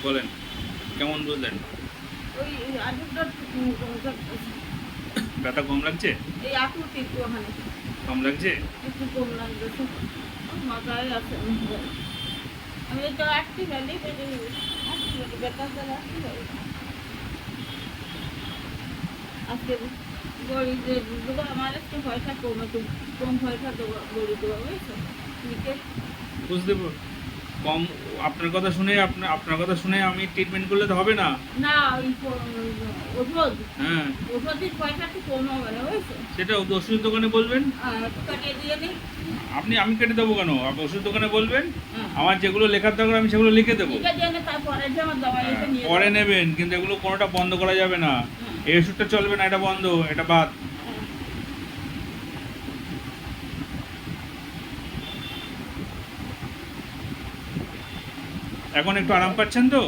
বলেন কেমন বুঝলেন? ওই আটুটা ব্যথা কম লাগছে? এই আটুটি একটু ওখানে কম লাগছে? একটু কম লাগতেছে। মাথায় আছে আমি তো আটটি ফেলি আটটি ফেলি বেতার আটটি ফেলি আজকে গড়ি যে দেবো আমার একটু পয়সা কম একটু কম পয়সা দেবো গড়ি দেবো বুঝছো লিখে বুঝতে কম। আপনার কথা শুনে আপনার কথা শুনে আমি ট্রিটমেন্ট করলে তো হবে না। না ওই ওষুধ হ্যাঁ, ওষুধের পয়সা একটু কম হবে না বুঝছো সেটা ওষুধ দোকানে বলবেন। একটু কাটিয়ে দিয়ে দিই। আমি কেটে দেবো কেন? আপনি ওষুধ দোকানে বলবেন, হ্যাঁ আমার যেগুলো লেখার দরকার আমি সেগুলো লিখে দেবো। লিখে দিয়ে তারপরে যে আমার দাবাই এসে নিয়ে পরে যাবে। নেবেন, কিন্তু এগুলো কোনোটা বন্ধ করা যাবে না। হ্যাঁ, এই ওষুধটা চলবে না, এটা বন্ধ, এটা বাদ। হ্যাঁ। এখন একটু আরাম পাচ্ছেন তো?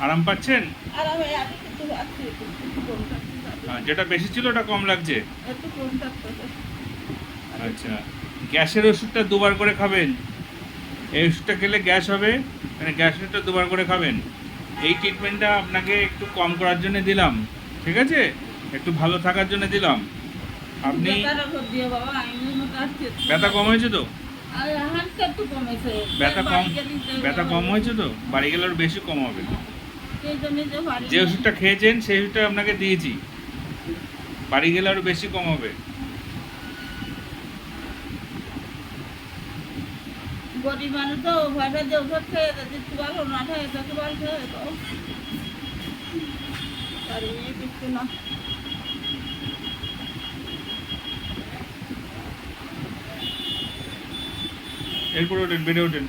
আরাম পাচ্ছেন? আর আমি আগে একটু আছি একটু কম থাকতে যেটা বেশি ছিল ওটা কম লাগছে। একটু কম থাকতে আচ্ছা, গ্যাসের ওষুধটা দুবার করে খাবেন। এই ওষুধটা খেলে গ্যাস হবে, মানে গ্যাসের ওষুধটা দুবার করে খাবেন। এই ট্রিটমেন্টটা আপনাকে একটু কম করার জন্য দিলাম, ঠিক আছে? একটু ভালো থাকার জন্য দিলাম। আপনি ব্যথা কম হয়েছে তো? ব্যথা কম ব্যথা কম হয়েছে তো? বাড়ি গেলে আরও বেশি কম হবে। যে ওষুধটা খেয়েছেন সেই ওষুধটা আপনাকে দিয়েছি, বাড়ি গেলে আরও বেশি কম হবে। গরিব মানুষ তো ভয়টা যে ওষুধ খেয়ে দিতে পারো না খেয়ে যেতে পারছে তো আর এই কিছু না এরপরে ওঠেন, বেড়ে ওঠেন।